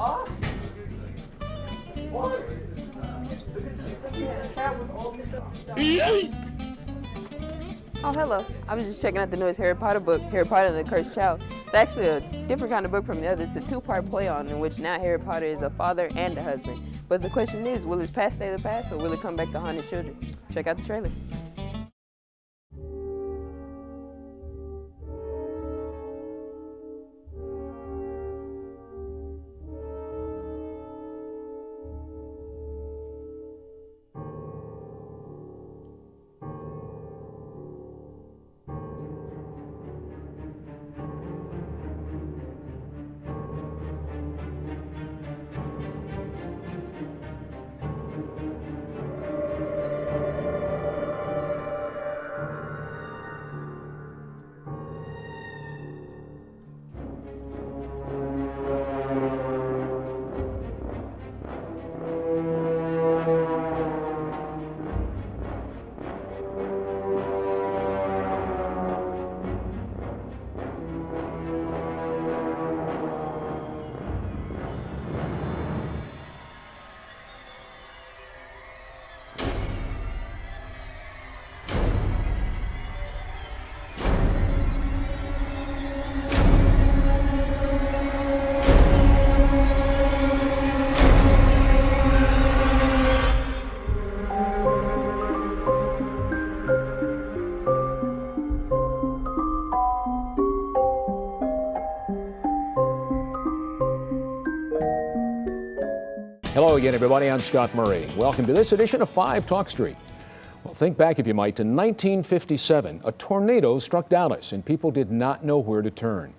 Oh, hello. I was just checking out the newest Harry Potter book, Harry Potter and the Cursed Child. It's actually a different kind of book from the other. It's a two-part play-on in which now Harry Potter is a father and a husband. But the question is, will his past stay the past or will it come back to haunt his children? Check out the trailer. Hello again, everybody. I'm Scott Murray. Welcome to this edition of 5 Talk Street. Well, think back, if you might, to 1957. A tornado struck Dallas, and people did not know where to turn.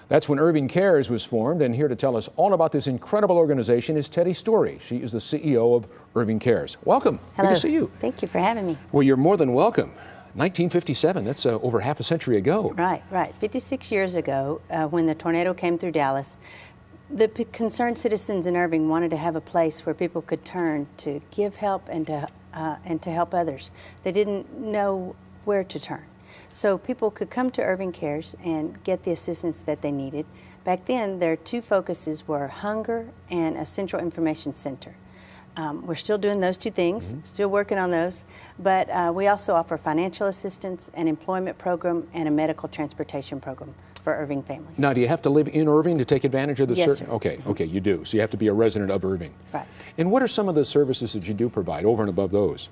That's when Irving Cares was formed, and here to tell us all about this incredible organization is Teddy Story. She is the CEO of Irving Cares. Welcome. Hello. Good to see you. Thank you for having me. Well, you're more than welcome. 1957, that's over half a century ago. Right. 56 years ago, when the tornado came through Dallas, the concerned citizens in Irving wanted to have a place where people could turn to give help and to help others. They didn't know where to turn. So people could come to Irving Cares and get the assistance that they needed. Back then, their two focuses were hunger and a central information center. We're still doing those two things, still working on those, but we also offer financial assistance, an employment program, and a medical transportation program for Irving families. Now, do you have to live in Irving to take advantage of the Yes, service? sir. Okay, you do. So you have to be a resident of Irving. Right. And what are some of the services that you do provide over and above those?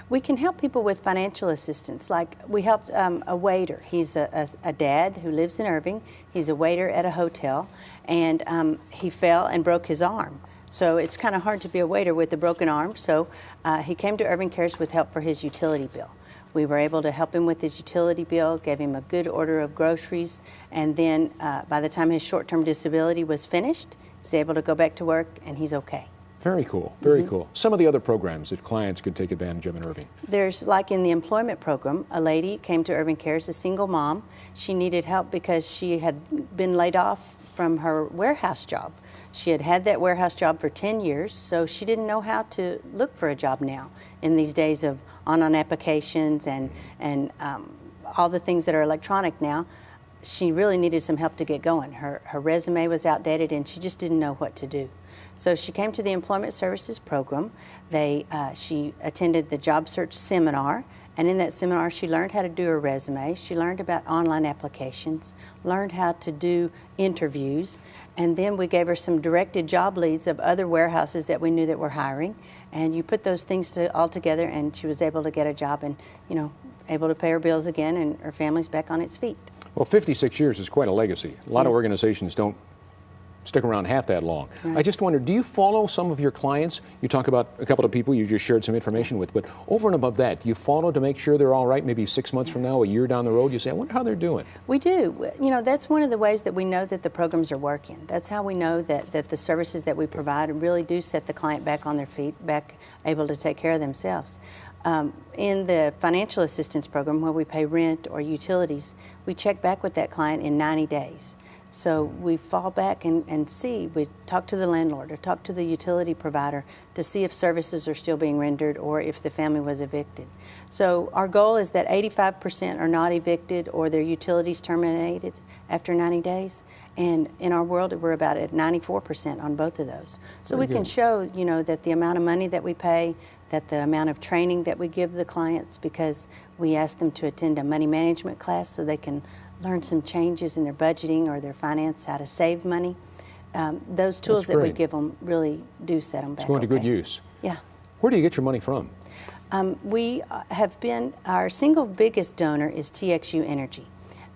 We can help people with financial assistance. Like we helped a waiter. He's a dad who lives in Irving. He's a waiter at a hotel, and he fell and broke his arm. So it's kind of hard to be a waiter with a broken arm. So he came to Irving Cares with help for his utility bill. We were able to help him with his utility bill, gave him a good order of groceries, and then by the time his short-term disability was finished, he's able to go back to work, and he's okay. Very cool, very cool. Some of the other programs that clients could take advantage of in Irving. There's, like in the employment program, a lady came to Irving Cares, a single mom. She needed help because she had been laid off from her warehouse job. She had had that warehouse job for 10 years, so she didn't know how to look for a job now in these days of online applications and all the things that are electronic now. She really needed some help to get going. Her resume was outdated and she just didn't know what to do. So she came to the Employment Services Program. She attended the job search seminar, and in that seminar she learned how to do her resume. She learned about online applications, learned how to do interviews, and then we gave her some directed job leads of other warehouses that we knew that were hiring. And you put those things all together, and she was able to get a job and, able to pay her bills again, and her family's back on its feet. Well, 56 years is quite a legacy. A lot of organizations don't stick around half that long. Right. I just wondered, do you follow some of your clients? You talk about a couple of people you just shared some information with, but over and above that, do you follow to make sure they're all right? Maybe 6 months from now, a year down the road, you say, I wonder how they're doing. We do. That's one of the ways that we know that the programs are working. That's how we know that the services that we provide really do set the client back on their feet, back able to take care of themselves. In the financial assistance program where we pay rent or utilities, we check back with that client in 90 days. So we fall back and see, we talk to the landlord or talk to the utility provider to see if services are still being rendered or if the family was evicted. So our goal is that 85% are not evicted or their utilities terminated after 90 days. And in our world, we're about at 94% on both of those. So we can show, you know, that the amount of money that we pay, that the amount of training that we give the clients, because we ask them to attend a money management class so they can learn some changes in their budgeting or their finance, how to save money. Those tools that we give them really do set them back. It's going to good use. Yeah. Where do you get your money from? We have been, our single biggest donor is TXU Energy.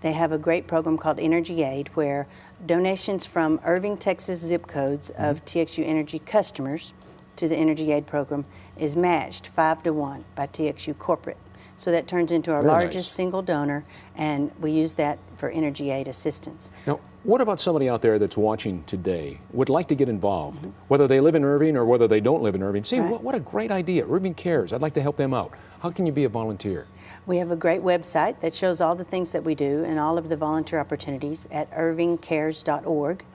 They have a great program called Energy Aid where donations from Irving, Texas zip codes of TXU Energy customers to the Energy Aid program is matched 5-to-1 by TXU Corporate. So that turns into our largest single donor, and we use that for Energy Aid assistance. Now, what about somebody out there that's watching today, would like to get involved, whether they live in Irving or whether they don't live in Irving? See, what a great idea. Irving Cares. I'd like to help them out. How can you be a volunteer? We have a great website that shows all the things that we do and all of the volunteer opportunities at irvingcares.org.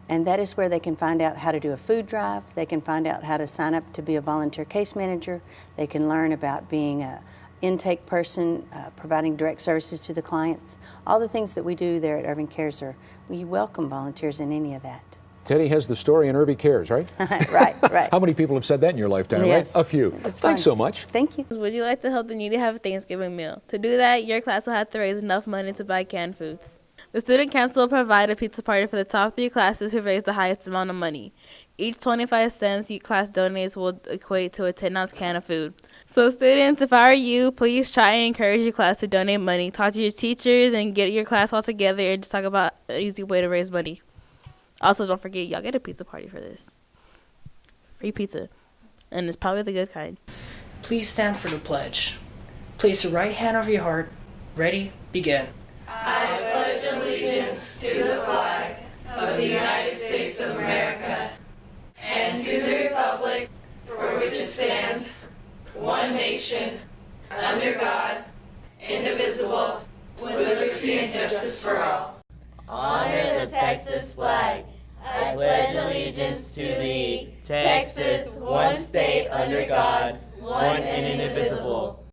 And that is where they can find out how to do a food drive. They can find out how to sign up to be a volunteer case manager. They can learn about being a intake person, providing direct services to the clients. All the things that we do there at Irving Cares we welcome volunteers in any of that. Teddy has the story in Irving Cares, right? Right. How many people have said that in your lifetime, yes. right? A few. Thanks so much. Thank you. Would you like to help the needy have a Thanksgiving meal? To do that, your class will have to raise enough money to buy canned foods. The Student Council will provide a pizza party for the top 3 classes who raise the highest amount of money. Each 25 cents your class donates will equate to a 10-ounce can of food. So students, if I were you, please try and encourage your class to donate money. Talk to your teachers and get your class all together and just talk about an easy way to raise money. Also, don't forget, y'all get a pizza party for this. Free pizza. And it's probably the good kind. Please stand for the pledge. Place your right hand over your heart. Ready? Begin. I pledge allegiance to the flag of the United States of America and to the republic for which it stands, one nation, under God, indivisible, with liberty and justice for all. Honor the Texas flag. I pledge allegiance to thee, Texas, one state under God, one and indivisible,